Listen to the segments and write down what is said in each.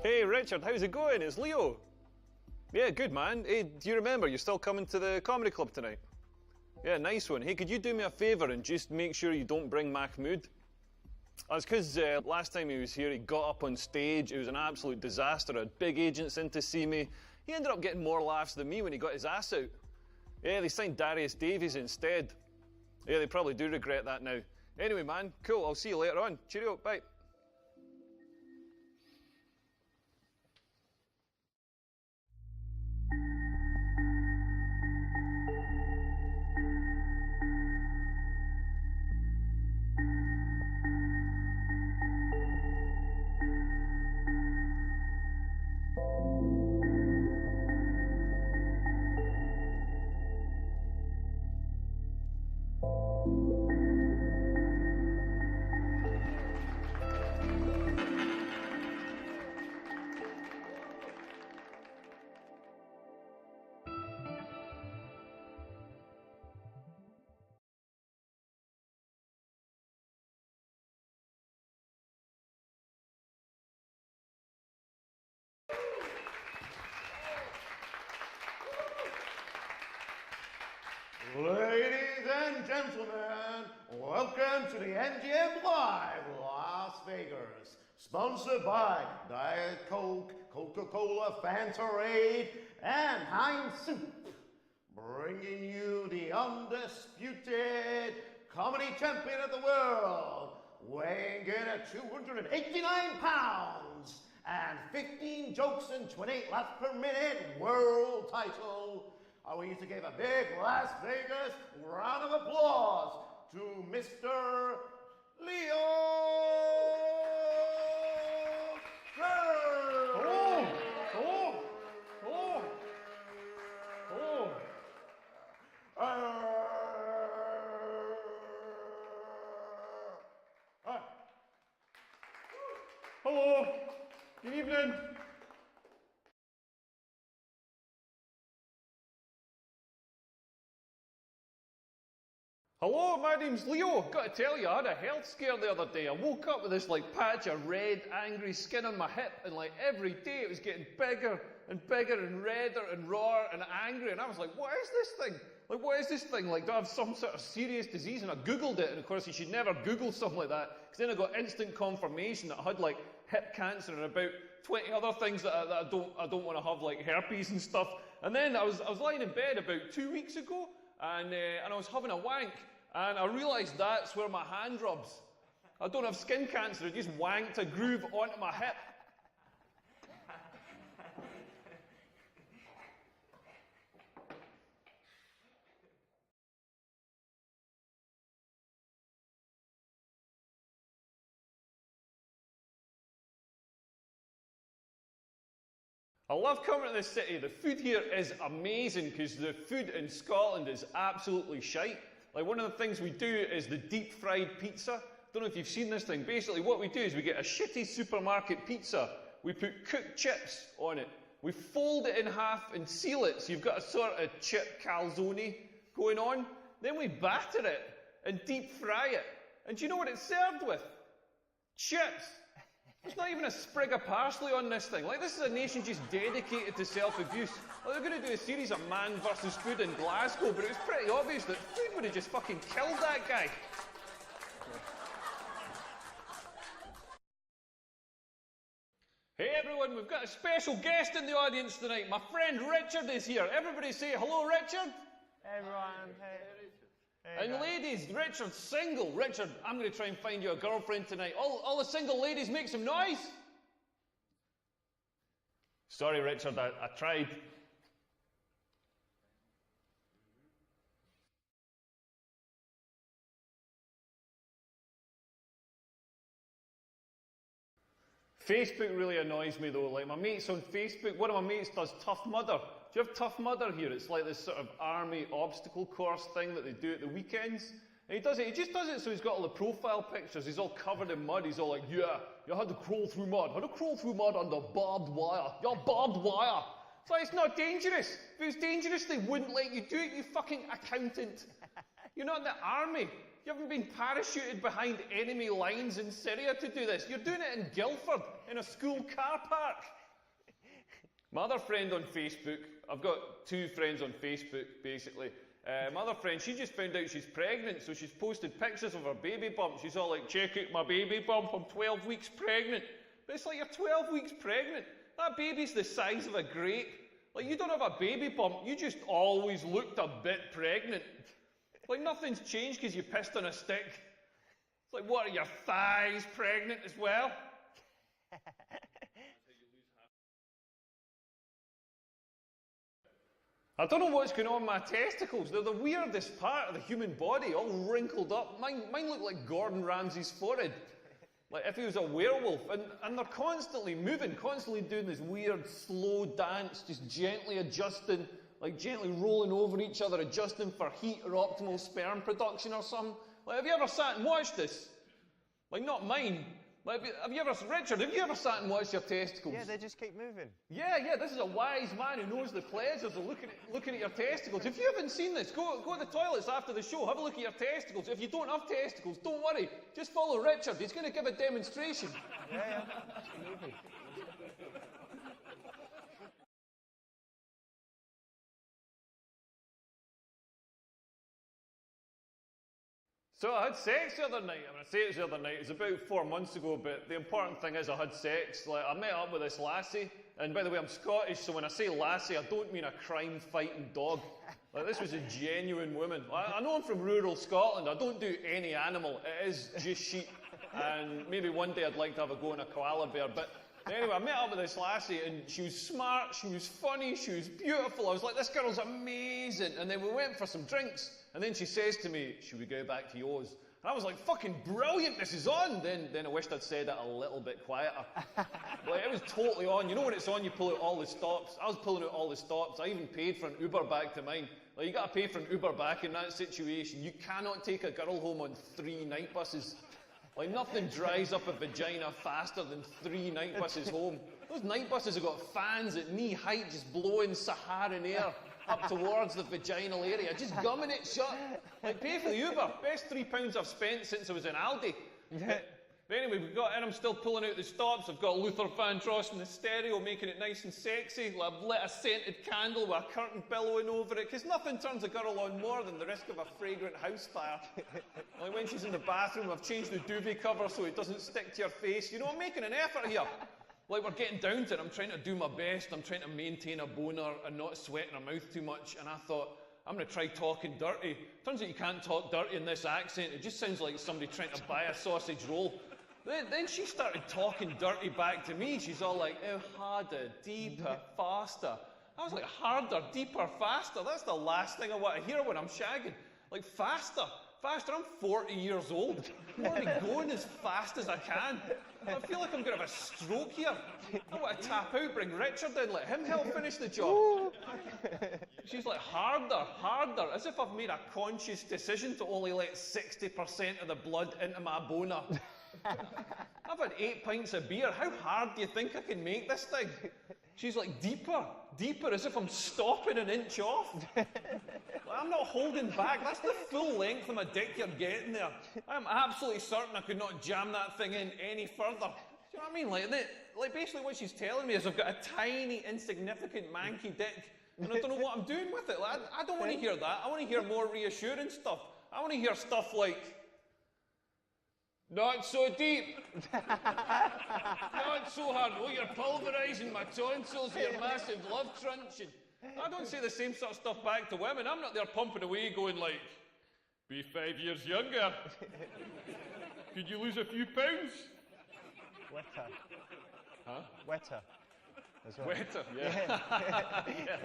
Hey Richard, how's it going? It's Leo. Yeah, good man. Hey, do you remember you're still coming to the comedy club tonight? Yeah, nice one. Hey, could you do me a favour and just make sure you don't bring Mahmood? That's because last time he was here, he got up on stage. It was an absolute disaster. I had big agents in to see me. He ended up getting more laughs than me when he got his ass out. Yeah, they signed Darius Davies instead. Yeah, they probably do regret that now. Anyway, man, cool. I'll see you later on. Cheerio, bye. Ladies and gentlemen, welcome to the MGM Live, Las Vegas. Sponsored by Diet Coke, Coca-Cola, Fantarade, and Heinz Soup. Bringing you the undisputed comedy champion of the world, weighing in at 289 pounds and 15 jokes and 28 laughs per minute, world title. I want you to give a big Las Vegas round of applause to Mr. Leo. Hello. Hello. Hello. Hello. Hello. Good evening. Hello, my name's Leo. Got to tell you, I had a health scare the other day. I woke up with this patch of red, angry skin on my hip, and every day it was getting bigger and bigger and redder and rawer and angry. And I was like, what is this thing? What is this thing? Do I have some sort of serious disease? And I Googled it, and of course you should never Google something like that, because then I got instant confirmation that I had hip cancer and about 20 other things that I don't want to have, like herpes and stuff. And then I was lying in bed about 2 weeks ago, and I was having a wank, and I realised that's where my hand rubs. I don't have skin cancer, I just wanked a groove onto my hip. I love coming to this city. The food here is amazing because the food in Scotland is absolutely shite. One of the things we do is the deep fried pizza. Don't know if you've seen this thing. Basically what we do is we get a shitty supermarket pizza. We put cooked chips on it. We fold it in half and seal it so you've got a sort of chip calzone going on. Then we batter it and deep fry it. And do you know what it's served with? Chips. There's not even a sprig of parsley on this thing. This is a nation just dedicated to self-abuse. They're going to do a series of man versus food in Glasgow, but it was pretty obvious that food would have just fucking killed that guy. Hey everyone, we've got a special guest in the audience tonight. My friend Richard is here. Everybody say hello, Richard. Hey everyone, hey. And ladies, Richard's single. Richard, I'm going to try and find you a girlfriend tonight. All the single ladies, make some noise. Sorry, Richard, I tried. Facebook really annoys me though. My mates on Facebook, one of my mates does Tough Mudder. Do you have Tough Mudder here? It's this sort of army obstacle course thing that they do at the weekends. And he does it, he just does it so he's got all the profile pictures, he's all covered in mud, he's all like, yeah, you had to crawl through mud, under barbed wire, you're barbed wire. It's like, it's not dangerous. If it was dangerous, they wouldn't let you do it, you fucking accountant. You're not in the army. You haven't been parachuted behind enemy lines in Syria to do this. You're doing it in Guildford, in a school car park. My other friend on Facebook, I've got two friends on Facebook, basically. My other friend, she just found out she's pregnant, so she's posted pictures of her baby bump. She's all like, check out my baby bump, I'm 12 weeks pregnant. But it's like, you're 12 weeks pregnant. That baby's the size of a grape. Like, you don't have a baby bump, you just always looked a bit pregnant. Like, nothing's changed because you pissed on a stick. It's like, what, are your thighs pregnant as well? I don't know what's going on with my testicles. They're the weirdest part of the human body, all wrinkled up. Mine look like Gordon Ramsay's forehead. Like if he was a werewolf. And they're constantly moving, constantly doing this weird slow dance, just gently adjusting, like gently rolling over each other, adjusting for heat or optimal sperm production or something. Like, have you ever sat and watched this? Like, not mine. Like, Richard, have you ever sat and watched your testicles? Yeah, they just keep moving. Yeah, this is a wise man who knows the pleasures of looking at your testicles. If you haven't seen this, go to the toilets after the show, have a look at your testicles. If you don't have testicles, don't worry. Just follow Richard. He's going to give a demonstration. Yeah. Moving. So I had sex the other night. I say it was the other night. It was about 4 months ago, but the important thing is I had sex. Like, I met up with this lassie, and by the way, I'm Scottish, so when I say lassie, I don't mean a crime-fighting dog. Like, this was a genuine woman. I know I'm from rural Scotland. I don't do any animal. It is just sheep. And maybe one day I'd like to have a go on a koala bear. But anyway, I met up with this lassie, and she was smart, she was funny, she was beautiful. I was like, this girl's amazing. And then we went for some drinks. And then she says to me, should we go back to yours? And I was like, fucking brilliant, this is on. Then I wished I'd said it a little bit quieter. Like, it was totally on. You know when it's on, you pull out all the stops. I was pulling out all the stops. I even paid for an Uber back to mine. Like, you got to pay for an Uber back in that situation. You cannot take a girl home on 3 night buses. Like, nothing dries up a vagina faster than 3 night buses home. Those night buses have got fans at knee height just blowing Saharan air up towards the vaginal area, just gumming it shut. Like, pay for the Uber. Best £3 I've spent since I was in Aldi. But anyway, we've got in, I'm still pulling out the stops. I've got Luther Vandross in the stereo, making it nice and sexy. I've lit a scented candle with a curtain billowing over it, because nothing turns a girl on more than the risk of a fragrant house fire. Like when she's in the bathroom, I've changed the duvet cover so it doesn't stick to your face. You know, I'm making an effort here. Like, we're getting down to it. I'm trying to do my best. I'm trying to maintain a boner and not sweating her mouth too much. And I thought, I'm going to try talking dirty. Turns out you can't talk dirty in this accent. It just sounds like somebody trying to buy a sausage roll. Then she started talking dirty back to me. She's all like, oh, harder, deeper, faster. I was like, harder, deeper, faster. That's the last thing I want to hear when I'm shagging. Like, faster. Faster, I'm 40 years old. I want to be going as fast as I can. I feel like I'm going to have a stroke here. I want to tap out, bring Richard in, let him help finish the job. She's like, harder, harder, as if I've made a conscious decision to only let 60% of the blood into my boner. I've had 8 pints of beer. How hard do you think I can make this thing? She's like, deeper, deeper, as if I'm stopping an inch off. I'm not holding back. That's the full length of my dick you're getting there. I'm absolutely certain I could not jam that thing in any further. Do you know what I mean? Like basically what she's telling me is I've got a tiny, insignificant, manky dick, and I don't know what I'm doing with it. Like, I don't want to hear that. I want to hear more reassuring stuff. I want to hear stuff like, not so deep. Not so hard. Oh, you're pulverising my tonsils with your massive love truncheon. I don't say the same sort of stuff back to women. I'm not there pumping away going like, be 5 years younger. Could you lose a few pounds? Wetter. Huh? Wetter. As well. Wetter, yeah. Yeah.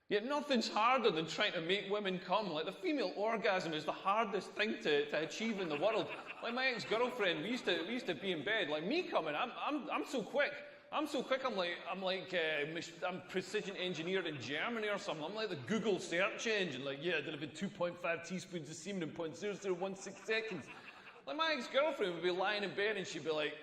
Yet nothing's harder than trying to make women come. Like, the female orgasm is the hardest thing to achieve in the world. Like my ex-girlfriend, we used to be in bed. Like me coming, I'm so quick. I'm so quick. I'm precision engineered in Germany or something. I'm like the Google search engine. Like, yeah, there'd have been 2.5 teaspoons of semen in 0.0016 seconds. Like my ex-girlfriend would be lying in bed and she'd be like,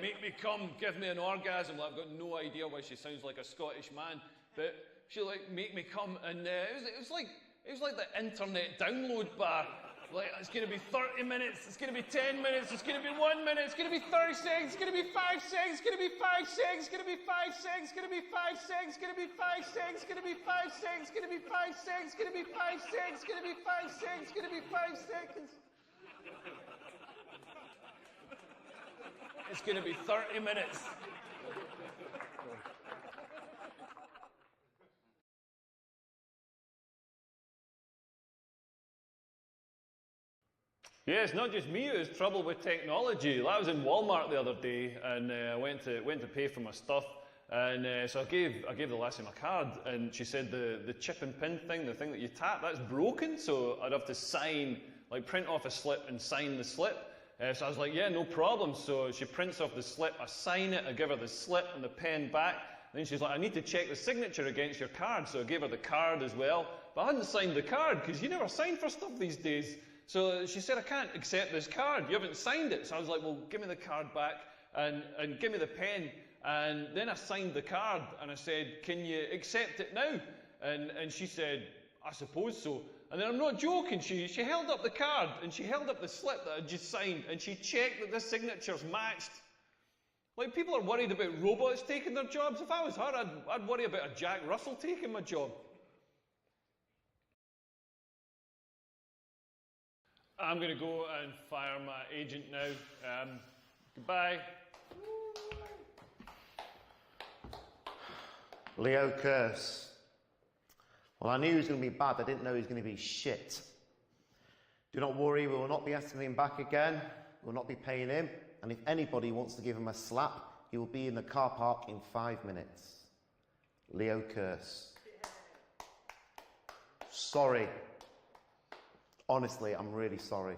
make me come, give me an orgasm. Like, I've got no idea why she sounds like a Scottish man, but she'd like make me come, and it was like the internet download bar. Like, it's going to be 30 minutes, it's going to be 10 minutes, it's going to be 1 minute, it's going to be 30 seconds, it's going to be 5 seconds, it's going to be 5 seconds, it's going to be 5 seconds, it's going to be 5 seconds, it's going to be 5 seconds, it's going to be 5 seconds, it's going to be 5 seconds, it's going to be 5 seconds, it's going to be 5 seconds, it's going to be 5 seconds. It's going to be 30 minutes. Yeah, it's not just me who's trouble with technology. I was in Walmart the other day, and I went to pay for my stuff, and so I gave the lassie my card, and she said the chip and pin thing, the thing that you tap, that's broken, so I'd have to sign, like print off a slip and sign the slip. So I was like, yeah, no problem. So she prints off the slip, I sign it, I give her the slip and the pen back. And then she's like, I need to check the signature against your card. So I gave her the card as well. But I hadn't signed the card, because you never sign for stuff these days. So she said, I can't accept this card. You haven't signed it. So I was like, well, give me the card back and give me the pen. And then I signed the card and I said, can you accept it now? And she said, I suppose so. And then I'm not joking, she held up the card and she held up the slip that I just signed and she checked that the signatures matched. Like, people are worried about robots taking their jobs. If I was her, I'd worry about a Jack Russell taking my job. I'm going to go and fire my agent now. Goodbye. Leo Curse. Well, I knew he was going to be bad. I didn't know he was going to be shit. Do not worry, we will not be asking him back again. We will not be paying him. And if anybody wants to give him a slap, he will be in the car park in 5 minutes. Leo Curse. Sorry. Honestly, I'm really sorry.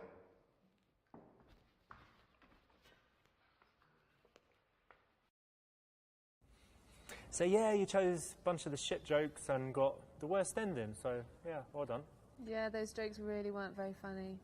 So yeah, you chose a bunch of the shit jokes and got the worst ending, so yeah, well done. Yeah, those jokes really weren't very funny.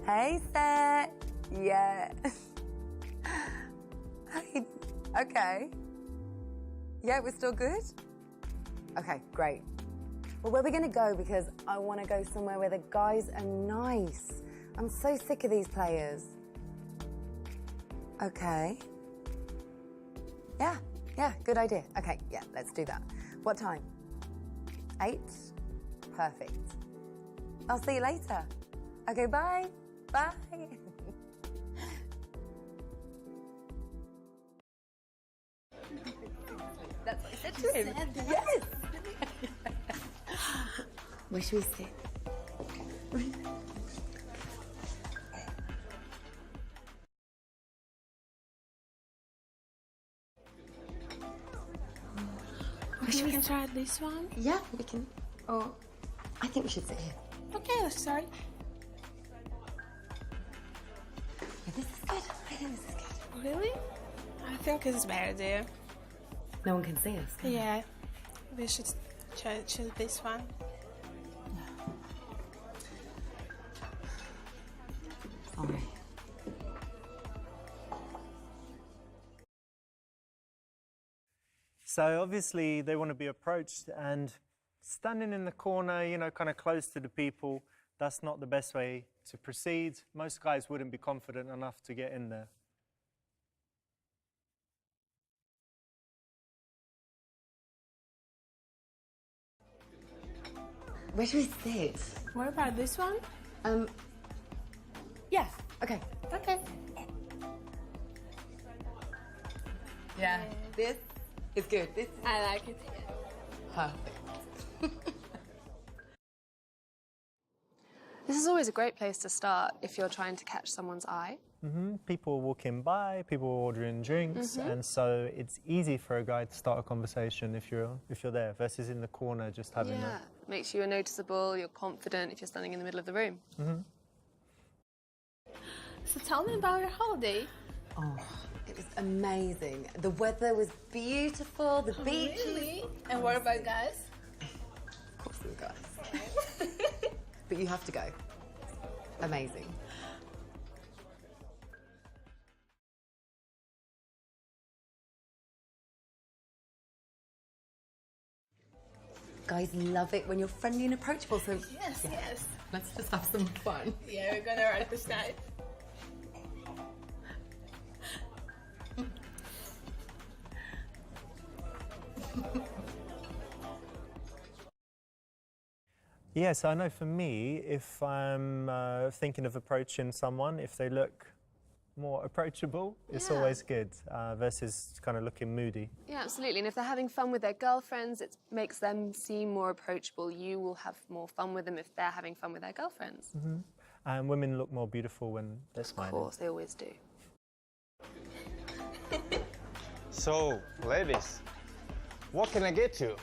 Hey, Seth. Yeah. Hey, okay. Yeah, we're still good? Okay, great. Well, where are we going to go? Because I want to go somewhere where the guys are nice. I'm so sick of these players. Okay. Yeah, good idea. Okay, yeah, let's do that. What time? 8? Perfect. I'll see you later. Okay, bye. Bye. That's what I said to him. Yes. Where should we sit? We can try this one. Yeah, we can. Oh, I think we should sit here. Okay, let's start. Yeah, this is good. I think this is good. Really? I think it's better there. No one can see us. Can Yeah, we should choose this one. Sorry. So obviously they want to be approached, and standing in the corner, you know, kind of close to the people, that's not the best way to proceed. Most guys wouldn't be confident enough to get in there. Where do we sit? What about this one? Yeah. Okay. Okay. Yeah. This is good. This is I like it. perfect. This is always a great place to start if you're trying to catch someone's eye. People are walking by, people are ordering drinks, and so it's easy for a guy to start a conversation if you're there versus in the corner just having Yeah, makes you noticeable, you're confident if you're standing in the middle of the room. So tell me about your holiday. Oh, it was amazing. The weather was beautiful. The beaches. Really? And what about guys? Of course, we were guys. But you have to go. Amazing. Guys love it when you're friendly and approachable, so Yes, yes. let's just have some fun. Yeah, we're gonna write this night. Yes, I know for me, if I'm thinking of approaching someone, if they look more approachable, it's Yeah. always good versus kind of looking moody. Yeah, absolutely. And if they're having fun with their girlfriends, it makes them seem more approachable. You will have more fun with them if they're having fun with their girlfriends. And women look more beautiful when they're smiling. Of course, they always do. So, ladies, what can I get you?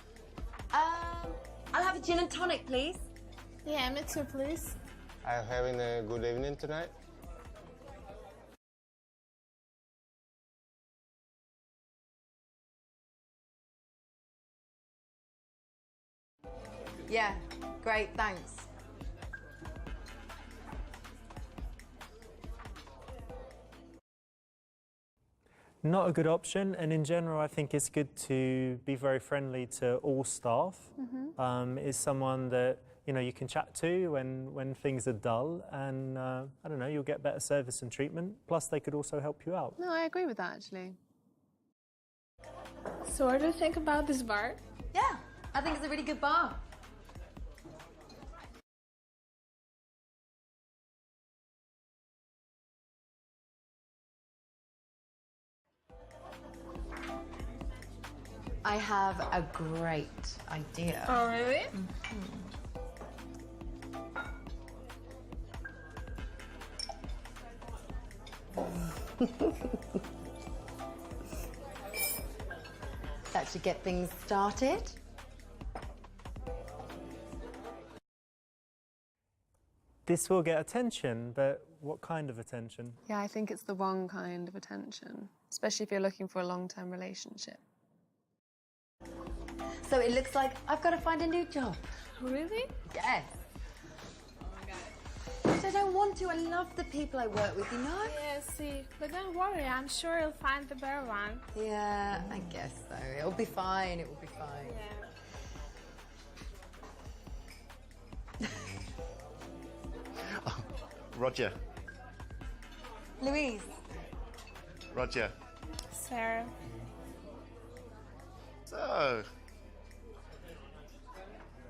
I'll have a gin and tonic, please. Yeah, me too, please. Are you having a good evening tonight? Yeah, great, thanks. Not a good option, and in general, I think it's good to be very friendly to all staff. Is someone that you can chat to when things are dull, and I don't know, you'll get better service and treatment. Plus, they could also help you out. No, I agree with that, actually. So what do you think about this bar? Yeah, I think it's a really good bar. I have a great idea. Oh, really? That should get things started. This will get attention, but what kind of attention? Yeah, I think it's the wrong kind of attention, especially if you're looking for a long-term relationship. So it looks like I've got to find a new job. Really? Yes. But I don't want to. I love the people I work with, you know? Yeah, see. But don't worry, I'm sure you'll find the better one. Yeah, I guess so. It'll be fine. It will be fine. Yeah. Roger. Louise. Roger. Sarah. So,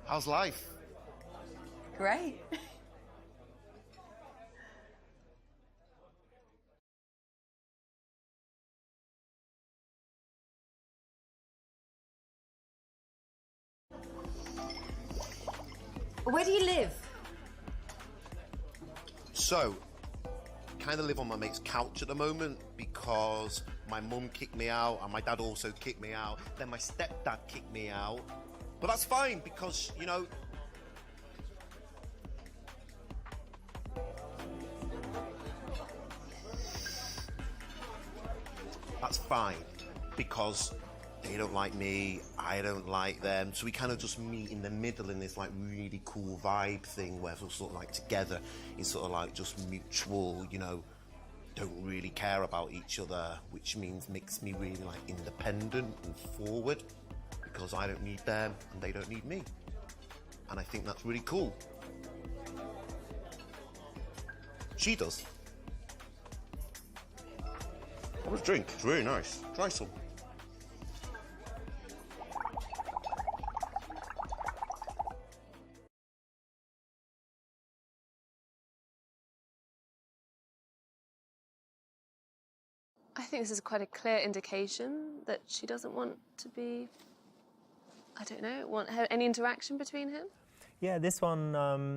how's life? Great. Where do you live? So, kind of live on my mate's couch at the moment because my mum kicked me out and my dad also kicked me out. Then my stepdad kicked me out. But that's fine because, that's fine because they don't like me, I don't like them, so we kind of just meet in the middle in this like really cool vibe thing where we're sort of like together in sort of like just mutual, don't really care about each other, which makes me really like independent and forward because I don't need them and they don't need me. And I think that's really cool. She does. Have a drink, it's really nice. Try some. I think this is quite a clear indication that she doesn't want to be, I don't know, any interaction between him. Yeah, this one,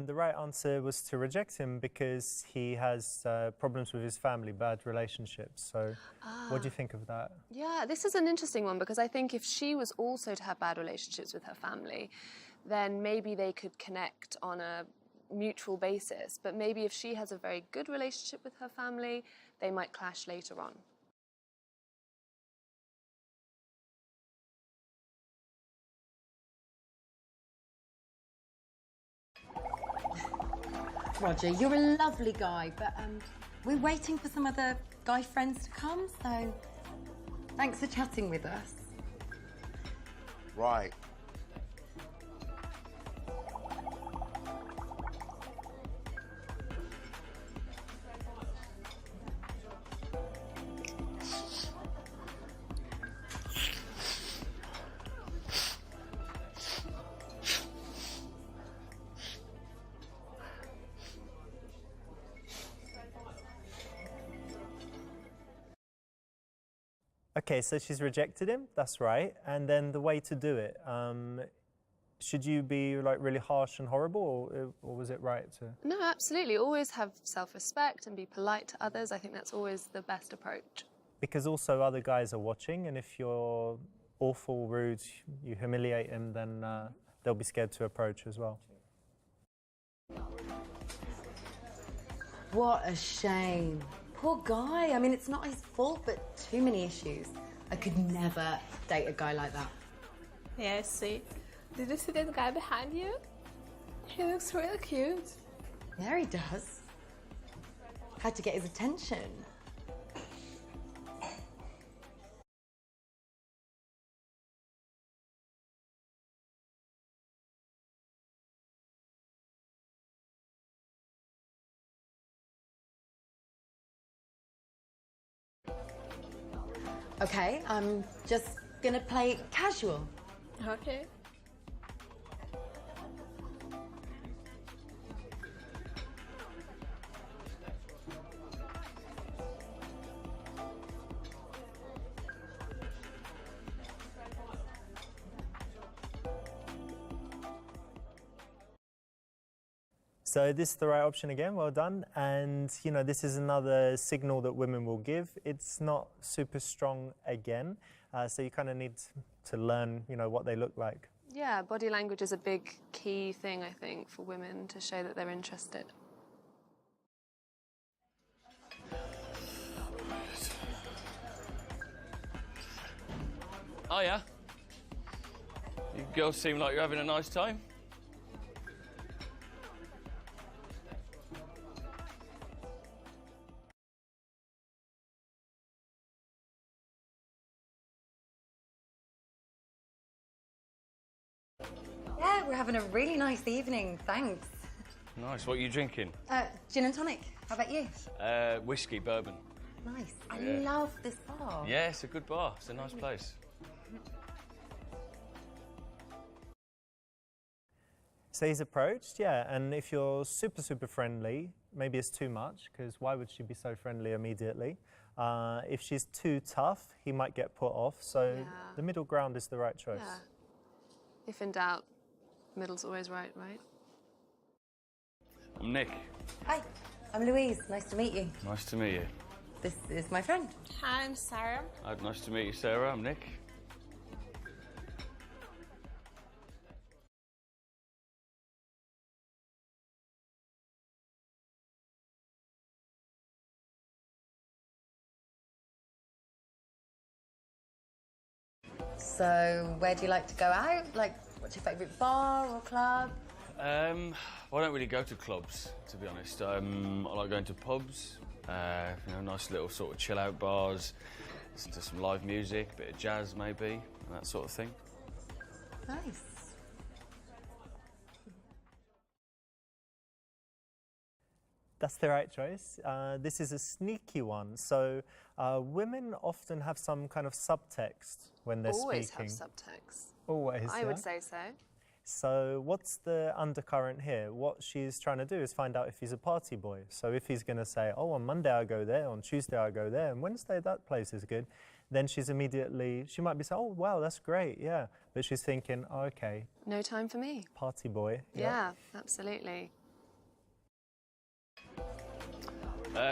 the right answer was to reject him because he has problems with his family, bad relationships. So what do you think of that? Yeah, this is an interesting one because I think if she was also to have bad relationships with her family, then maybe they could connect on a mutual basis. But maybe if she has a very good relationship with her family, they might clash later on. Roger, you're a lovely guy, but we're waiting for some other guy friends to come, so thanks for chatting with us. Right. Okay, so she's rejected him, that's right. And then the way to do it, should you be like really harsh and horrible, or was it right to? No, absolutely. Always have self-respect and be polite to others. I think that's always the best approach. Because also other guys are watching, and if you're awful, rude, you humiliate him, then they'll be scared to approach as well. What a shame. Poor guy. I mean, it's not his fault, but too many issues. I could never date a guy like that. Yeah, I see. Did you see that guy behind you? He looks really cute. Yeah, he does. Had to get his attention. Okay, I'm just gonna play casual. Okay. So this is the right option again, well done. And you know, this is another signal that women will give. It's not super strong again, so you kind of need to learn, you know, what they look like. Yeah, body language is a big key thing, I think, for women to show that they're interested. Oh yeah? You girls seem like you're having a nice time. Yeah, we're having a really nice evening, thanks. Nice. What are you drinking? Gin and tonic. How about you? Whiskey, bourbon. Nice. I Yeah. love this bar. Yeah, it's a good bar. It's a nice place. So he's approached, yeah, and if you're super friendly, maybe it's too much, because why would she be so friendly immediately? If she's too tough, he might get put off, so Yeah. the middle ground is the right choice. Yeah. If in doubt, middle's always right, right? I'm Nick. Hi, I'm Louise. Nice to meet you. Nice to meet you. This is my friend. Hi, I'm Sarah. Nice to meet you, Sarah. I'm Nick. So, where do you like to go out? Like, what's your favourite bar or club? Well, I don't really go to clubs, to be honest. I like going to pubs, you know, nice little sort of chill-out bars, listen to some live music, a bit of jazz maybe, that sort of thing. Nice. That's the right choice. This is a sneaky one. So women often have some kind of subtext when they're Always speaking. have subtext. Always. I yeah? would say so. So what's the undercurrent here? What she's trying to do is find out if he's a party boy. So if he's going to say, oh, on Monday I go there, on Tuesday I go there, and Wednesday that place is good, then she might be saying, oh, wow, that's great, yeah. But she's thinking, oh, okay. No time for me. Party boy. Yeah, absolutely.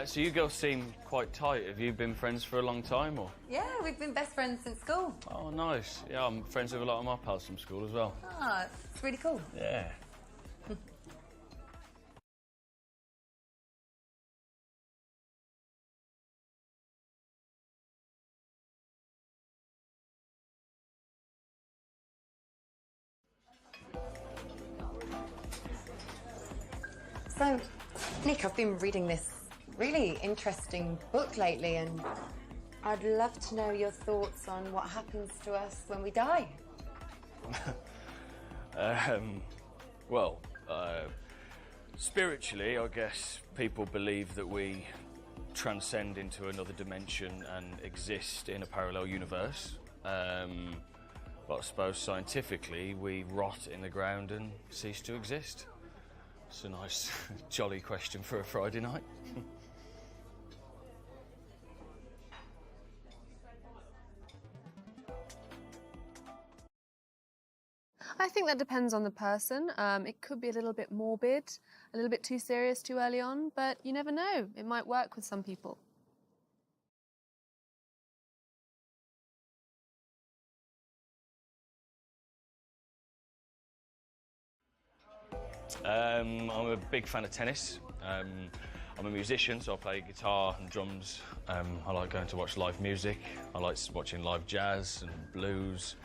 So you girls seem quite tight. Have you been friends for a long time, or? Yeah, we've been best friends since school. Oh, nice. Yeah, I'm friends with a lot of my pals from school as well. Ah, it's really cool. Yeah. So, Nick, I've been reading this really interesting book lately, and I'd love to know your thoughts on what happens to us when we die. Well, spiritually, I guess people believe that we transcend into another dimension and exist in a parallel universe. But I suppose scientifically, we rot in the ground and cease to exist. It's a nice, jolly question for a Friday night. I think that depends on the person. It could be a little bit morbid, a little bit too serious too early on, but you never know. It might work with some people. I'm a big fan of tennis. I'm a musician, so I play guitar and drums. I like going to watch live music. I like watching live jazz and blues.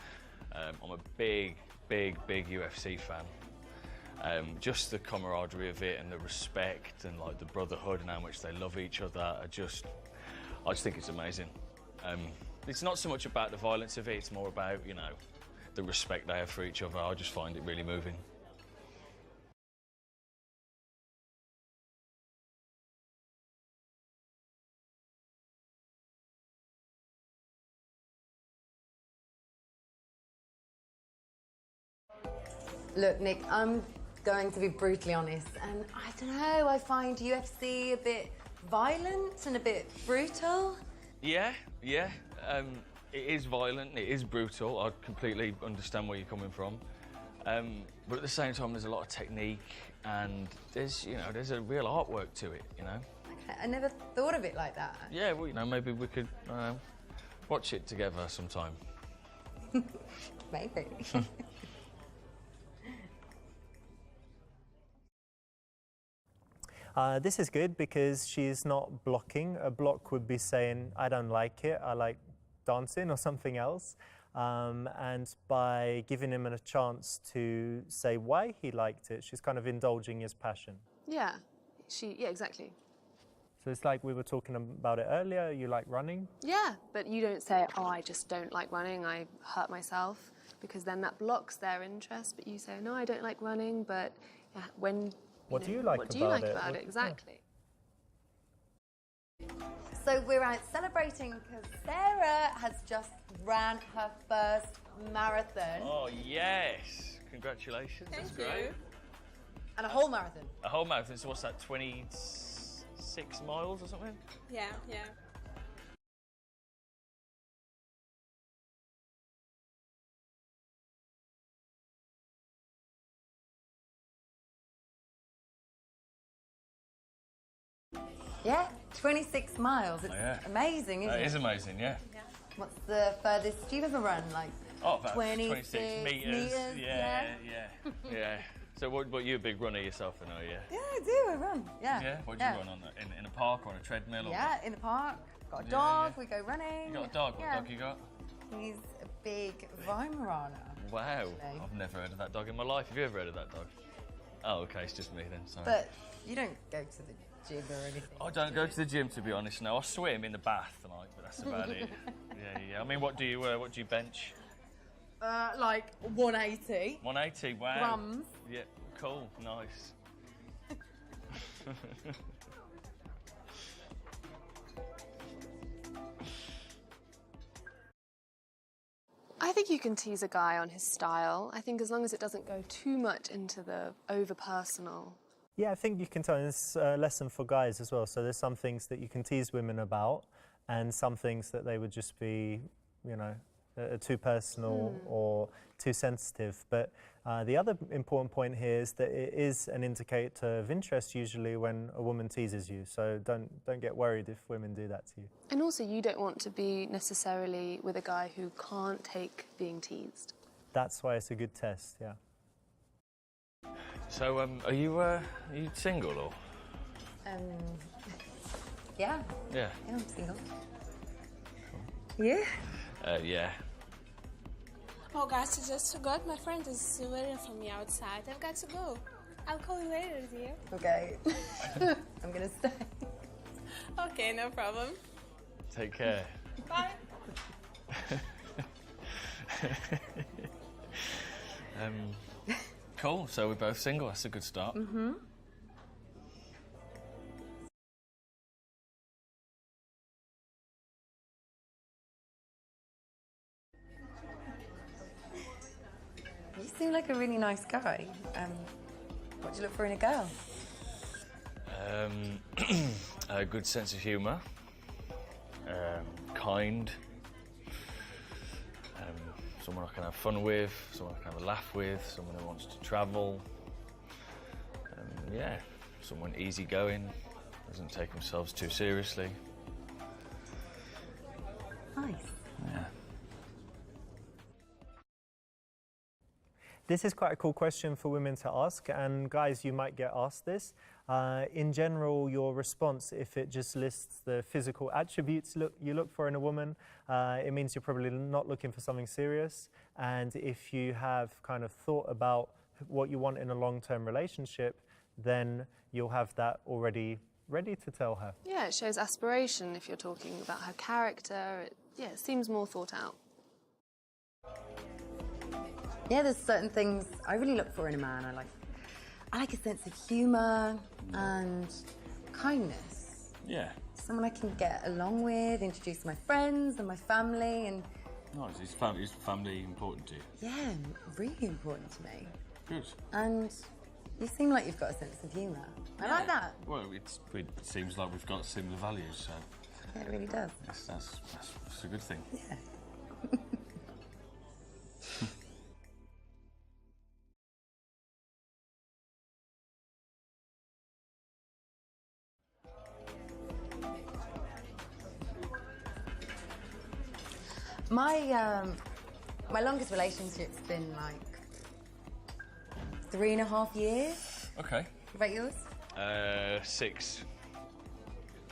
I'm a big UFC fan. Just the camaraderie of it and the respect and like the brotherhood and how much they love each other. I just think it's amazing. It's not so much about the violence of it, it's more about, you know, the respect they have for each other. I just find it really moving. Look, Nick, I'm going to be brutally honest, and I don't know, I find UFC a bit violent and a bit brutal. Yeah. It is violent, it is brutal. I completely understand where you're coming from. But at the same time, there's a lot of technique and there's a real artwork to it, you know? Okay, I never thought of it like that. Yeah, well, you know, maybe we could watch it together sometime. Maybe. This is good because she's not blocking. A block would be saying, I don't like it, I like dancing or something else. And by giving him a chance to say why he liked it, she's kind of indulging his passion. Yeah, exactly. So it's like we were talking about it earlier, you like running? Yeah, but you don't say, oh, I just don't like running, I hurt myself, because then that blocks their interest. But you say, no, I don't like running, but when... What do you like about it? Exactly. So we're out celebrating because Sarah has just ran her first marathon. Oh, yes. Congratulations. That's great. And a whole marathon. A whole marathon, so what's that, 26 miles or something? Yeah. Yeah, 26 miles. It's amazing, isn't it? It is amazing, yeah. What's the furthest you've ever run? Like about 26 meters. Yeah. So what, you're a big runner yourself, I know, yeah? Yeah, I do. I run. Yeah. Yeah? What do you run on? In a park or on a treadmill? Or yeah, in the park. Got a dog. We go running. You got a dog? What dog you got? He's a big Weimaraner. Wow. Actually. I've never heard of that dog in my life. Have you ever heard of that dog? Oh, okay, it's just me then, sorry. But you don't go to the gym or anything. I don't go to the gym, to be honest, no. I swim in the bath, like, but that's about it. Yeah. I mean, what do you bench? Like 180. 180, wow. Grams. Yeah, cool, nice. I think you can tease a guy on his style. I think as long as it doesn't go too much into the over-personal. Yeah, I think you can tell. It's a lesson for guys as well. So there's some things that you can tease women about, and some things that they would just be, you know, too personal or too sensitive. But the other important point here is that it is an indicator of interest usually when a woman teases you. So don't get worried if women do that to you. And also, you don't want to be necessarily with a guy who can't take being teased. That's why it's a good test, yeah. So, are you single or? Yeah. Yeah. Yeah, I'm single. You? Yeah. Oh, guys, I just forgot. My friend is waiting for me outside. I've got to go. I'll call you later, dear. Okay. I'm gonna stay. Okay, no problem. Take care. Bye. Cool. So we're both single. That's a good start. Mm-hmm. You seem like a really nice guy. What do you look for in a girl? A good sense of humour. Kind. Someone I can have fun with. Someone I can have a laugh with. Someone who wants to travel. Yeah. Someone easygoing. Doesn't take themselves too seriously. Nice. Yeah. This is quite a cool question for women to ask, and guys, you might get asked this. In general, your response, if it just lists the physical attributes you look for in a woman, it means you're probably not looking for something serious. And if you have kind of thought about what you want in a long-term relationship, then you'll have that already ready to tell her. Yeah, it shows aspiration if you're talking about her character. It seems more thought out. Yeah, there's certain things I really look for in a man. I like a sense of humour and kindness. Yeah. Someone I can get along with, introduce my friends and my family, and Nice. Is family important to you? yeah, really important to me. Good. And you seem like you've got a sense of humour. I like that. Well, it seems like we've got similar values, so Yeah, it really does. that's a good thing. Yeah. My longest relationship's been like 3.5 years. Okay. What about yours? 6.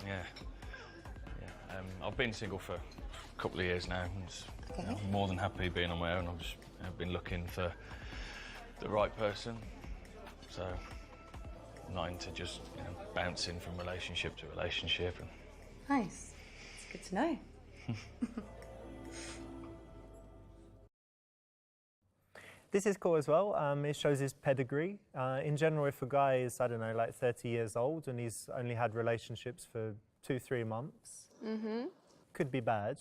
Yeah. I've been single for a couple of years now. And I'm more than happy being on my own. I've been looking for the right person. So, not into just bouncing from relationship to relationship. And Nice. It's good to know. This is cool as well. It shows his pedigree. In general, if a guy is, I don't know, like 30 years old and he's only had relationships for 2-3 months, could be bad.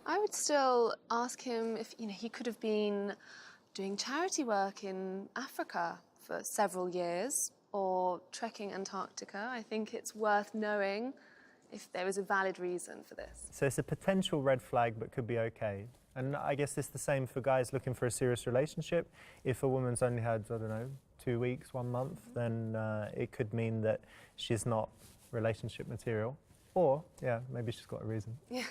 I would still ask him if he could have been doing charity work in Africa for several years or trekking Antarctica. I think it's worth knowing if there is a valid reason for this. So it's a potential red flag, but could be okay. And I guess it's the same for guys looking for a serious relationship. If a woman's only had, I don't know, 2 weeks, 1 month, then it could mean that she's not relationship material. Or, yeah, maybe she's got a reason. Yeah.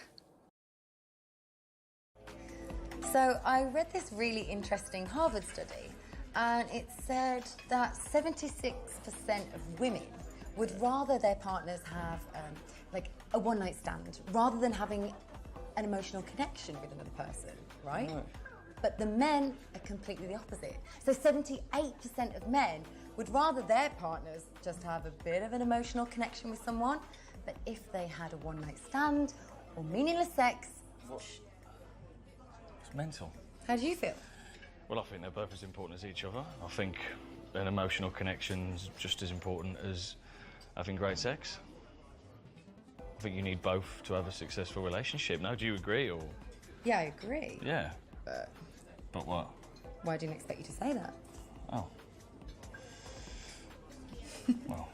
So I read this really interesting Harvard study, and it said that 76% of women would rather their partners have like a one-night stand rather than having an emotional connection with another person, right? But the men are completely the opposite. So 78% of men would rather their partners just have a bit of an emotional connection with someone, but if they had a one-night stand or meaningless sex, it's mental. how do you feel? Well, I think they're both as important as each other. I think an emotional connection's just as important as having great sex. I think you need both to have a successful relationship. Now, do you agree, or? Yeah, I agree. Yeah. But But what? Well, I didn't expect you to say that. Oh. Well.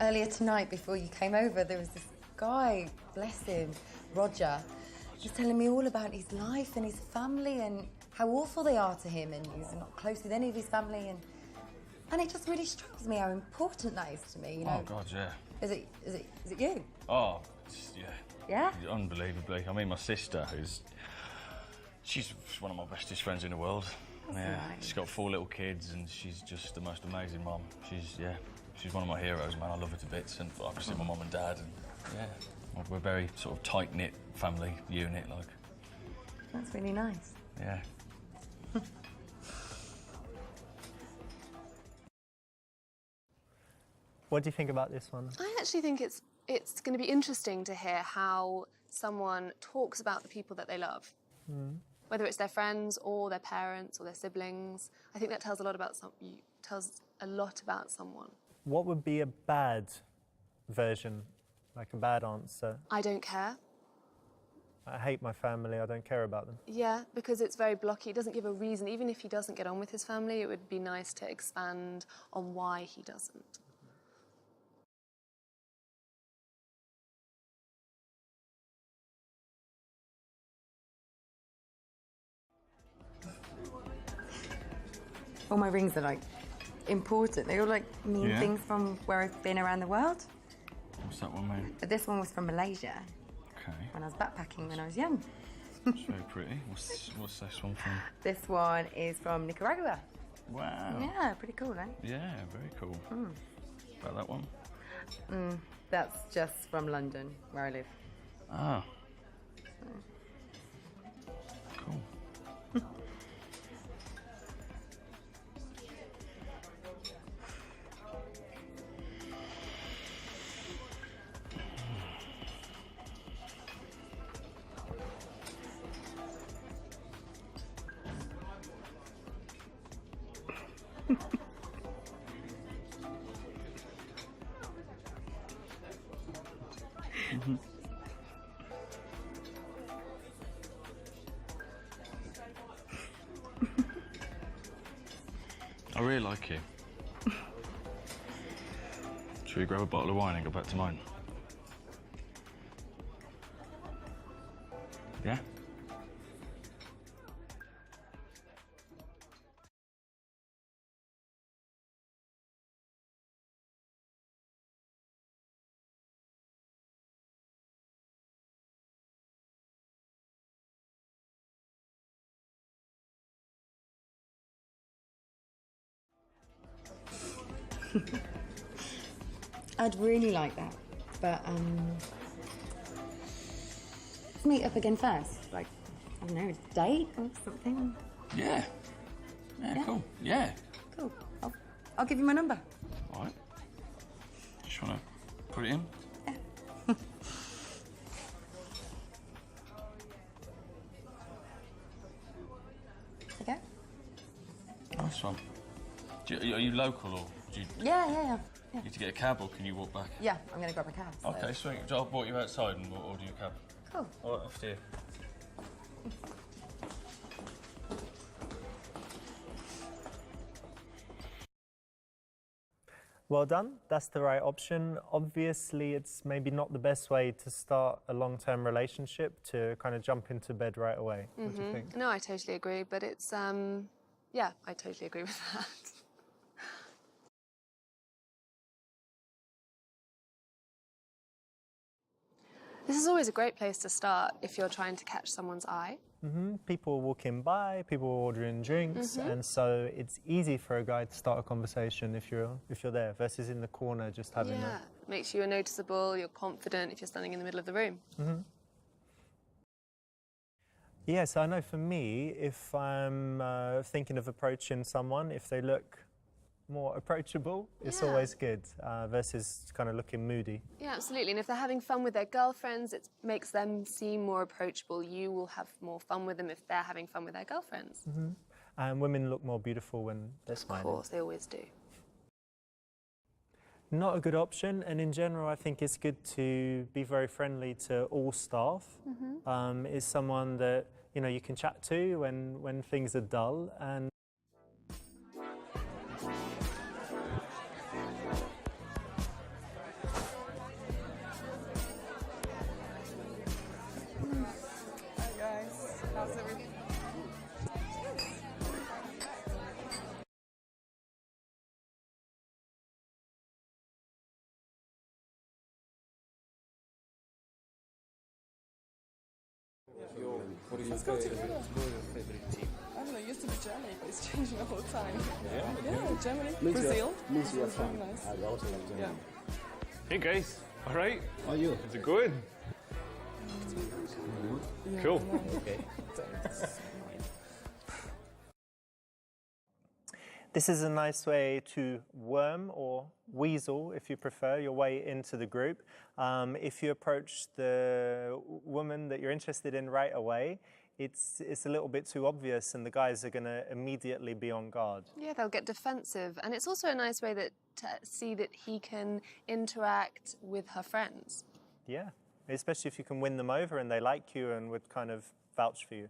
Earlier tonight, before you came over, there was this guy, bless him, Roger. He's telling me all about his life and his family and how awful they are to him, and he's not close with any of his family, and it just really strikes me how important that is to me. You know? Oh God, yeah. Is it you? Oh, yeah. Yeah? Unbelievably. I mean, my sister, she's one of my bestest friends in the world. That's yeah, nice. she's got 4 little kids, and she's just the most amazing mum. She's one of my heroes, man. I love her to bits, and obviously my mum and dad, and yeah, we're a very sort of tight-knit family unit, like. That's really nice. Yeah. What do you think about this one? I actually think it's going to be interesting to hear how someone talks about the people that they love. Whether it's their friends or their parents or their siblings. I think that tells a lot about someone. What would be a bad version, like a bad answer? I don't care. I hate my family, I don't care about them. Yeah, because it's very blocky. It doesn't give a reason. Even if he doesn't get on with his family, it would be nice to expand on why he doesn't. All my rings are like important. They all like mean Yeah. things from where I've been around the world. What's that one mean? But this one was from Malaysia Okay. when I was backpacking when I was young. It's very pretty. What's this one from? This one is from Nicaragua. Wow. Yeah, pretty cool, eh? Yeah, very cool. About that one? That's just from London, where I live. Ah. Cool. I really like you. Should we grab a bottle of wine and go back to mine? Yeah? I'd really like that, but let's meet up again first. Like, I don't know, a date or something. Yeah. Yeah, cool. Yeah. Cool. I'll give you my number. All right. Just want to put it in? Okay. Nice one. Are you local, or do you Yeah. need to get a cab, or can you walk back? Yeah, I'm gonna grab a cab. So. Okay, sweet. I'll walk you outside and we'll order you a cab. Cool. All right, off to you. Well done, that's the right option. Obviously, it's maybe not the best way to start a long-term relationship, to kind of jump into bed right away. What do you think? No, I totally agree, but it's, yeah, I totally agree with that. This is always a great place to start if you're trying to catch someone's eye. People walking by, people ordering drinks, and so it's easy for a guy to start a conversation if you're there, versus in the corner just having Yeah, makes you noticeable, you're confident if you're standing in the middle of the room. Yes, I know for me, if I'm thinking of approaching someone, if they look more approachable, it's Yeah. always good, versus kind of looking moody. Yeah, absolutely. And if they're having fun with their girlfriends, it makes them seem more approachable. You will have more fun with them if they're having fun with their girlfriends. And women look more beautiful when they're smiling. Of course, they always do. Not a good option, and in general I think it's good to be very friendly to all staff. Is someone that you can chat to when things are dull, and Hi guys, how's everything? Let's go together. I don't know, it used to be Germany, but it's changing all the time. Yeah, Germany, Brazil. Brazil is really nice. I also like Germany. Yeah. Hey guys, all right? How are you? Is it good? Yeah, Cool. Okay. this is a nice way to worm or weasel, if you prefer, your way into the group. If you approach the woman that you're interested in right away, it's a little bit too obvious and the guys are going to immediately be on guard. Yeah, they'll get defensive. And it's also a nice way to see that he can interact with her friends. Yeah, especially if you can win them over and they like you and would kind of vouch for you.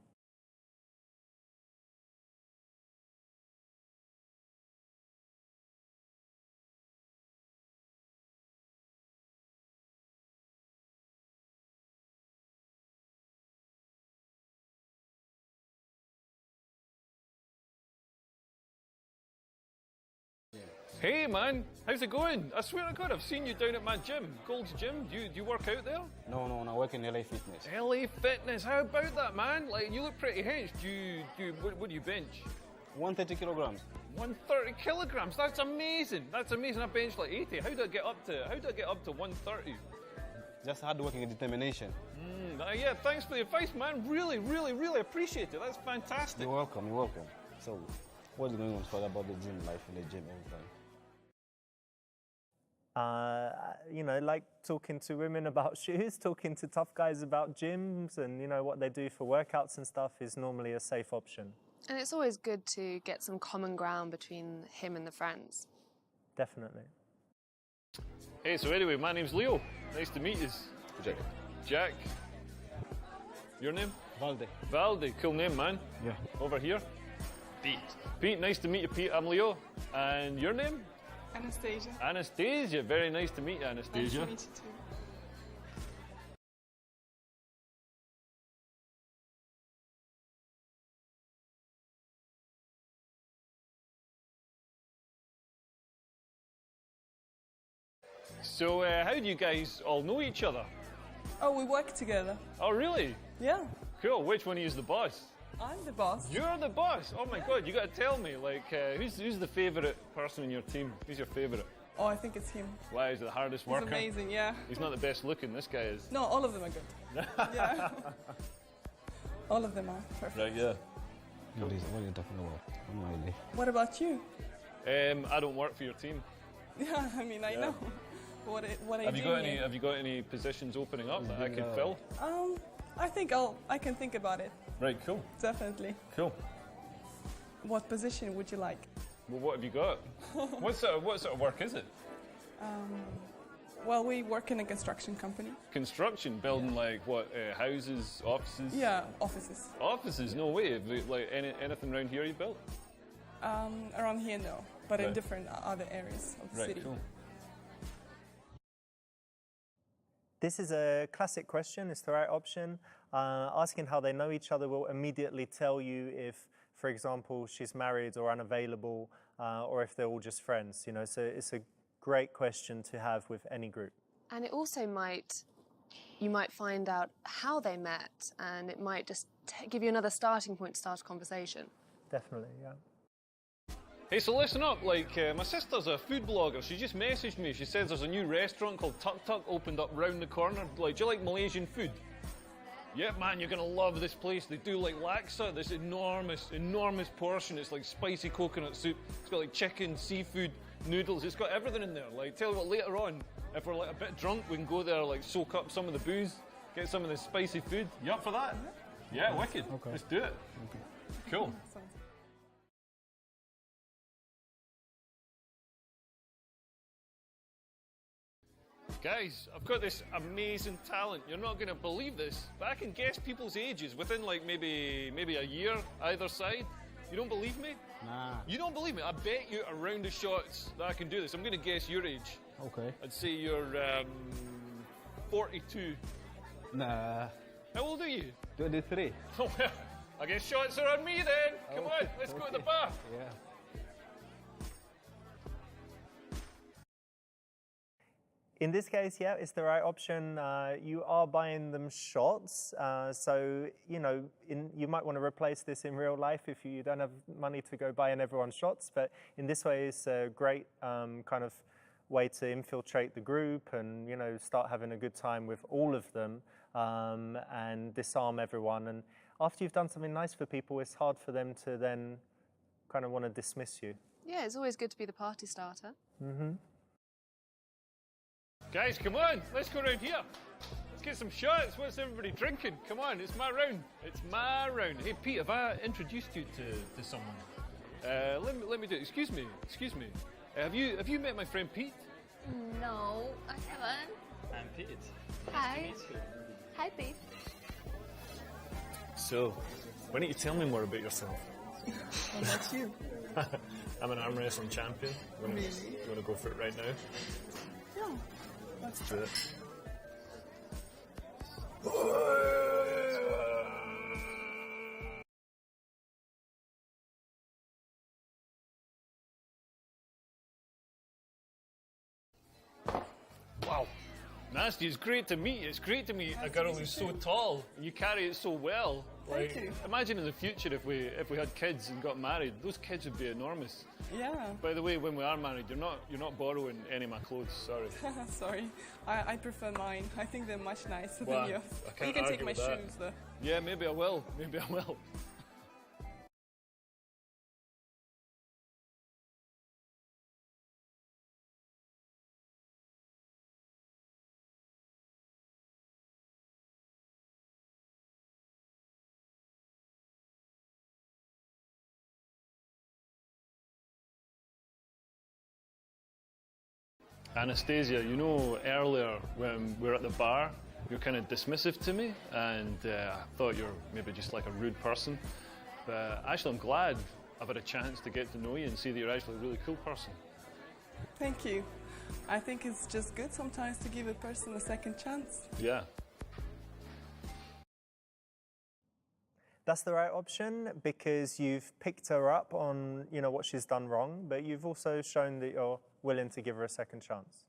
Hey man, how's it going? I swear to God, I've seen you down at my gym, Gold's Gym. Do you work out there? No, I work in LA Fitness. LA Fitness, how about that, man? Like, you look pretty hench. What do you bench? 130 kilograms. 130 kilograms. That's amazing. That's amazing. I bench like 80. How do I get up to 130? Just hard working and determination. Yeah, thanks for the advice, man. Really, really, really appreciate it. That's fantastic. You're welcome. So, what's going on further about the gym life in the gym all the time? Like talking to women about shoes, talking to tough guys about gyms and, what they do for workouts and stuff is normally a safe option. And it's always good to get some common ground between him and the friends. Definitely. Hey, so anyway, my name's Leo. Nice to meet you. Jack. Jack. Your name? Valde. Valde, cool name, man. Yeah. Over here. Pete. Pete, nice to meet you, Pete. I'm Leo. And your name? Anastasia. Anastasia. Very nice to meet you, Anastasia. Nice to meet you too. So, how do you guys all know each other? Oh, we work together. Oh, really? Yeah, Cool. Which one of you is the boss? I'm the boss. You're the boss. Oh my God! You got to tell me, like, who's the favourite person in your team? Who's your favourite? Oh, I think it's him. Why is he the hardest He's worker? amazing, yeah. He's not the best looking. This guy is. No, all of them are good. Yeah. All of them are perfect. Right. Yeah. What are you talking about? No idea. What about you? I don't work for your team. Yeah, I mean, I know. What are you Have you doing got any? here? Have you got any positions opening up that I could fill? I think I can think about it. Right. Cool. Definitely. Cool. What position would you like? Well, what have you got? What sort of work is it? Well, we work in a construction company. Construction, building like what? Houses, offices. Yeah, offices. Offices? No way. Like anything around here you built? Around here, no, but in Right. different other areas of the Right. city. Cool. This is a classic question. It's the right option. Asking how they know each other will immediately tell you if, for example, she's married or unavailable, or if they're all just friends. So it's a great question to have with any group. And it also you might find out how they met, and it might just give you another starting point to start a conversation. Definitely, yeah. Hey, so listen up, like, my sister's a food blogger. She just messaged me. She says there's a new restaurant called Tuk Tuk opened up round the corner. Like, do you like Malaysian food? Yeah, man, you're gonna love this place. They do like laksa, this enormous portion. It's like spicy coconut soup. It's got like chicken, seafood, noodles. It's got everything in there. Like, tell you what, later on, if we're like a bit drunk, we can go there, like, soak up some of the booze, get some of the spicy food. You up for that? Yeah, wicked. Okay. Let's do it. Okay. Cool. Guys, I've got this amazing talent. You're not going to believe this, but I can guess people's ages within like maybe a year either side. You don't believe me? Nah. You don't believe me? I bet you a round of shots that I can do this. I'm going to guess your age. Okay. I'd say you're 42. Nah. How old are you? 23. Oh, well, I guess shots are on me then. Come on, let's go to the bar. Yeah. In this case, yeah, it's the right option. You are buying them shots, so you know you might want to replace this in real life if you don't have money to go buying everyone shots. But in this way, it's a great kind of way to infiltrate the group and start having a good time with all of them and disarm everyone. And after you've done something nice for people, it's hard for them to then kind of want to dismiss you. Yeah, it's always good to be the party starter. Mm-hmm. Guys, come on, let's go around here. Let's get some shots. What's everybody drinking? Come on, it's my round. It's my round. Hey, Pete, have I introduced you to someone? Let me do it. Excuse me. Have you met my friend Pete? No, I haven't. I'm Pete. Hi. Hi, Pete. So, why don't you tell me more about yourself? How about you? I'm an arm wrestling champion. You want to go for it right now? Yeah. Let's do it. Wow. Nasty, it's great to meet you. It's great to meet a girl who's so tall. You carry it so well. Thank you. Imagine in the future if we had kids and got married. Those kids would be enormous. Yeah. By the way, when we are married, you're not borrowing any of my clothes. Sorry. Sorry. I prefer mine. I think they're much nicer Well, than yours. I can't You can take argue my with that. shoes though. Yeah, maybe I will. Maybe I will. Anastasia, earlier when we were at the bar, you were kind of dismissive to me, and I thought you were maybe just like a rude person. But actually, I'm glad I've had a chance to get to know you and see that you're actually a really cool person. Thank you. I think it's just good sometimes to give a person a second chance. Yeah. That's the right option because you've picked her up on what she's done wrong, but you've also shown that you're willing to give her a second chance.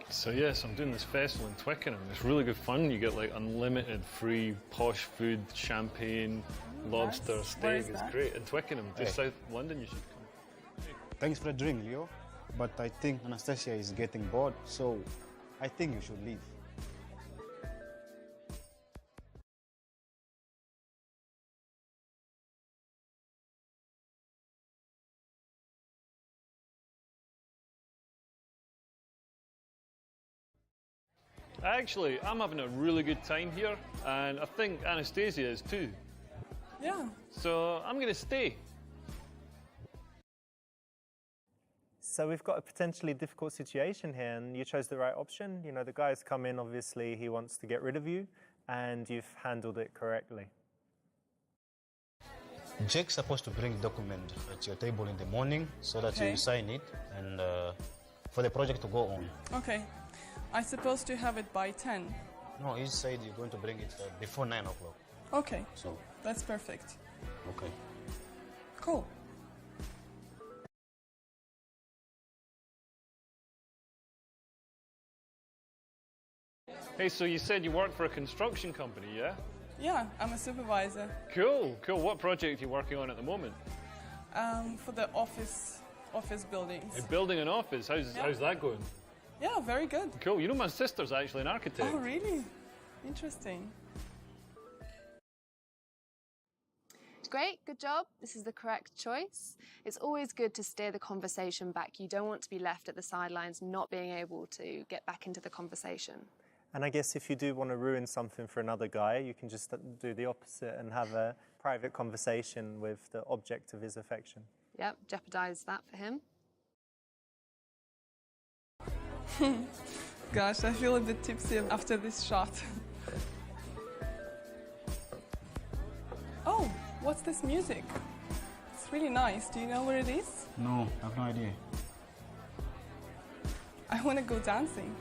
So yes, I'm doing this festival in Twickenham. It's really good fun. You get like unlimited free posh food, champagne, lobster, Nice. Where steak. is It's that? great. In Twickenham, just Hey. south London. You should come. Thanks for the drink, Leo. But I think Anastasia is getting bored, so I think you should leave. Actually, I'm having a really good time here, and I think Anastasia is too. Yeah. So I'm going to stay. So we've got a potentially difficult situation here, and you chose the right option. The guy's come in, obviously, he wants to get rid of you, and you've handled it correctly. Jake's supposed to bring the document at your table in the morning so that Okay. you sign it and for the project to go on. Okay. I'm supposed to have it by 10. No, he said you're going to bring it before 9 o'clock. Okay. So, That's perfect. okay. Cool. Hey, so you said you work for a construction company, yeah? Yeah, I'm a supervisor Cool. What project are you working on at the moment? for the office buildings. You're building an office. How's that going? Yeah, very good. Cool. My sister's actually an architect. Oh, really? Interesting. Great, good job. This is the correct choice. It's always good to steer the conversation back. You don't want to be left at the sidelines not being able to get back into the conversation. And I guess if you do want to ruin something for another guy, you can just do the opposite and have a private conversation with the object of his affection. Yep, jeopardize that for him. Gosh, I feel a bit tipsy after this shot. Oh, what's this music? It's really nice. Do you know where it is? No, I have no idea. I want to go dancing.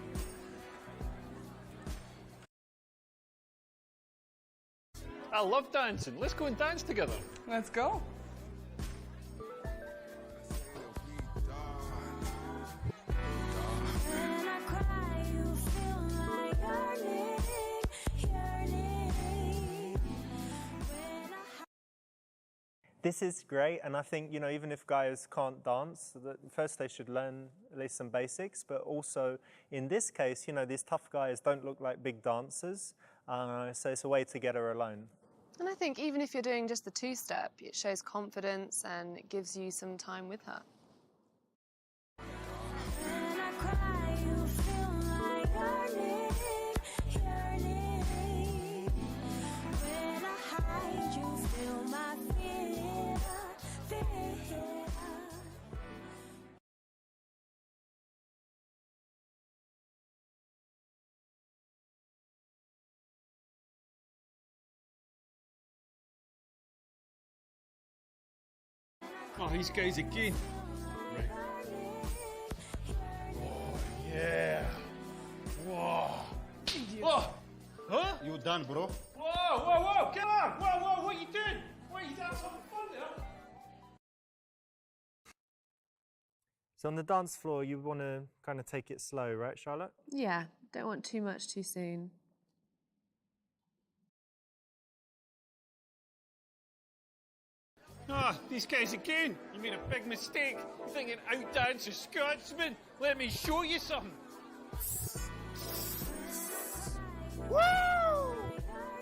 I love dancing. Let's go and dance together. Let's go. This is great, and I think, you know, even if guys can't dance, first they should learn at least some basics, but also in this case, you know, these tough guys don't look like big dancers, so it's a way to get her alone. And I think even if you're doing just the two-step, it shows confidence and it gives you some time with her. Oh, these guys again. Right. Oh, yeah. Whoa. Oh. Huh? You done, bro? Whoa, whoa, whoa, come on. Whoa, whoa, what are you doing? What, you having some fun there? So on the dance floor, you want to kind of take it slow, right, Charlotte? Yeah, don't want too much too soon. Ah, these guys again. You made a big mistake. You're thinking outdance a Scotsman. Let me show you something. Woo!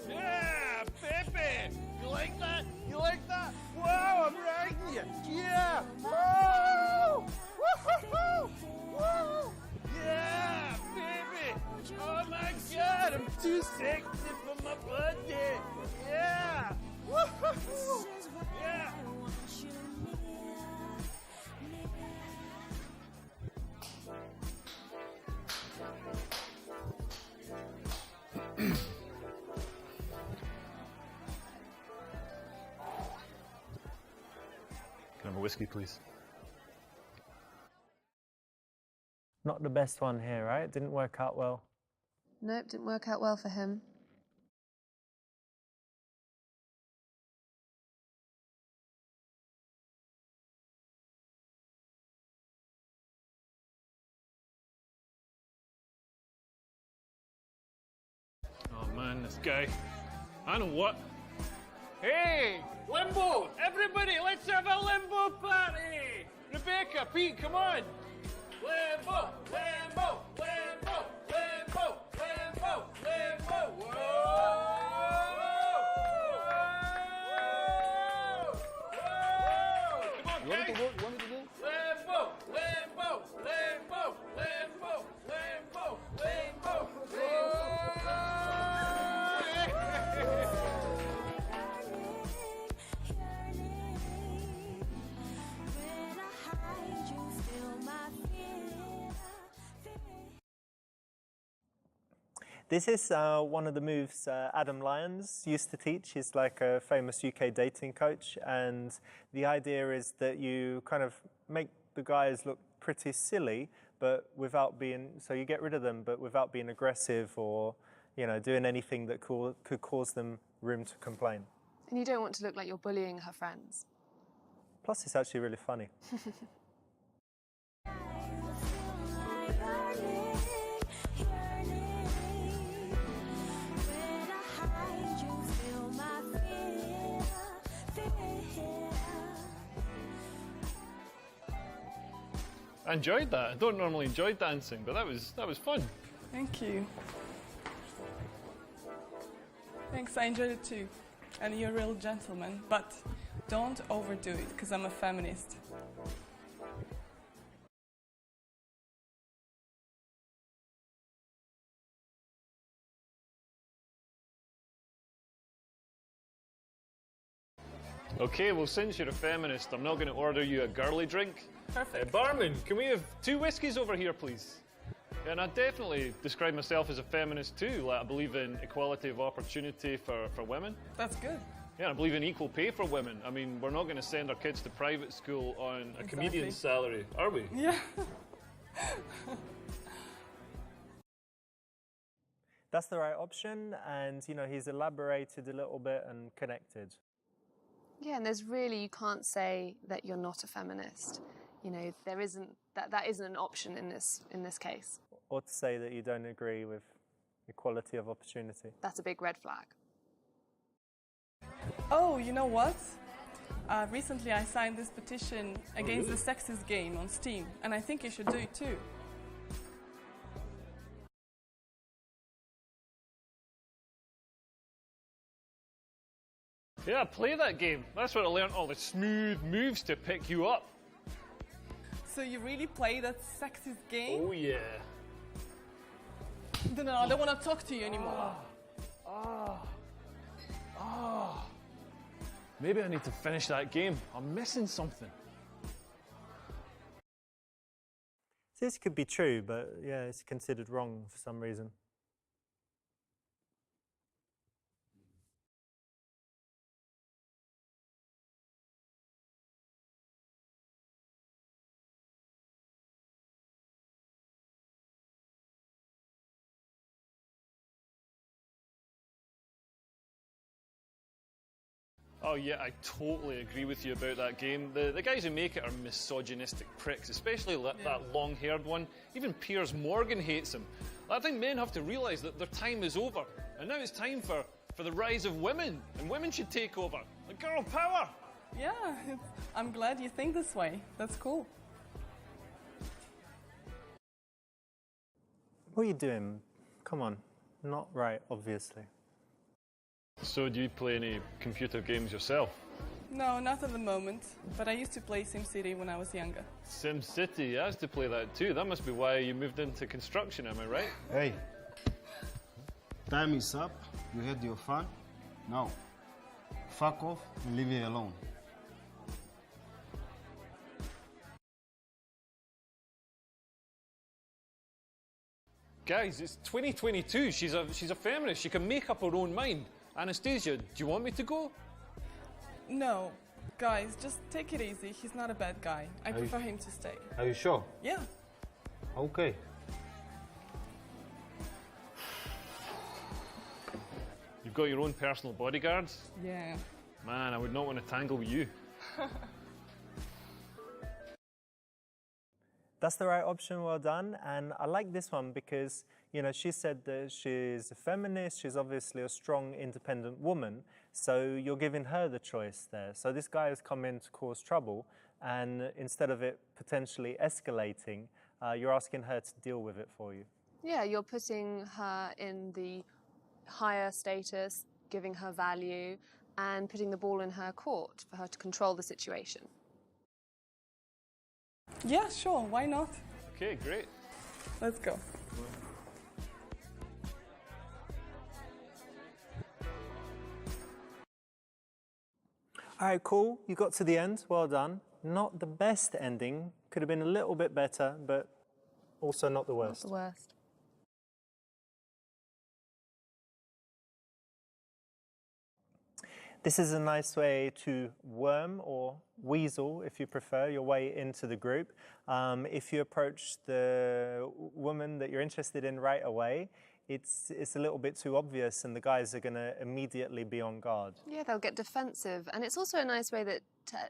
Yeah, baby. You like that? You like that? Wow, I'm riding you. Yeah. Woo! Woo-hoo-hoo! Woo! Yeah, baby. Oh my God, I'm too sexy for my body. Yeah. Woo-hoo-hoo! Yeah. Can I have a whiskey, please? Not the best one here, right? Didn't work out well. Nope, didn't work out well for him. Oh man, this guy. I know what. Hey, limbo! Everybody, let's have a limbo party! Rebecca, Pete, come on! Limbo, limbo, limbo, limbo, limbo, limbo! Whoa! Whoa! Come on, guys! You want me to go? Limbo, limbo, limbo, limbo, limbo, limbo! Whoa! This is one of the moves Adam Lyons used to teach. He's like a famous UK dating coach, and the idea is that you kind of make the guys look pretty silly, but without being, so you get rid of them, but without being aggressive or, you know, doing anything that could cause them room to complain. And you don't want to look like you're bullying her friends. Plus, it's actually really funny. I enjoyed that. I don't normally enjoy dancing, but that was fun. Thank you. Thanks, I enjoyed it too. And you're a real gentleman, but don't overdo it, because I'm a feminist. Okay, well, since you're a feminist, I'm not going to order you a girly drink. Perfect. Barman, can we have 2 whiskies over here, please? And I definitely describe myself as a feminist too. Like, I believe in equality of opportunity for women. That's good. Yeah, I believe in equal pay for women. I mean, we're not going to send our kids to private school on a comedian's salary, are we? Yeah. That's the right option, and you know, he's elaborated a little bit and connected. Yeah, and you can't say that you're not a feminist. You know, there isn't that isn't an option in this case. Or to say that you don't agree with equality of opportunity. That's a big red flag. Oh, you know what? Recently I signed this petition against the sexist game on Steam, and I think you should do it too. Yeah, play that game. That's where I learned all the smooth moves to pick you up. So you really play that sexist game? Oh yeah. No, I don't want to talk to you anymore. Maybe I need to finish that game. I'm missing something. This could be true, but yeah, it's considered wrong for some reason. Oh yeah, I totally agree with you about that game. The guys who make it are misogynistic pricks, especially that long-haired one. Even Piers Morgan hates him. I think men have to realise that their time is over, and now it's time for the rise of women, and women should take over. Like girl power! Yeah, I'm glad you think this way. That's cool. What are you doing? Come on. Not right, obviously. So do you play any computer games yourself? No, not at the moment, but I used to play SimCity when I was younger. SimCity, I used to play that too. That must be why you moved into construction, am I right? Hey, time is up. You had your fun. Now, fuck off and leave it alone. Guys, it's 2022. She's a feminist. She can make up her own mind. Anastasia, do you want me to go? No. Guys, just take it easy. He's not a bad guy. I prefer him to stay. Are you sure? Yeah. Okay. You've got your own personal bodyguards? Yeah. Man, I would not want to tangle with you. That's the right option, well done. And I like this one because, you know, she said that she's a feminist, she's obviously a strong, independent woman, so you're giving her the choice there. So this guy has come in to cause trouble, and instead of it potentially escalating, you're asking her to deal with it for you. Yeah, you're putting her in the higher status, giving her value, and putting the ball in her court for her to control the situation. Yeah, sure, why not? Okay, great. Let's go. All right, cool. You got to the end. Well done. Not the best ending. Could have been a little bit better, but also not the worst. Not the worst. This is a nice way to worm or weasel, if you prefer, your way into the group. If you approach the woman that you're interested in right away, it's a little bit too obvious and the guys are going to immediately be on guard. Yeah, they'll get defensive. And it's also a nice way to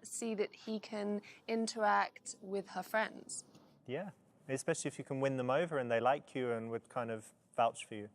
see that he can interact with her friends. Yeah, especially if you can win them over and they like you and would kind of vouch for you.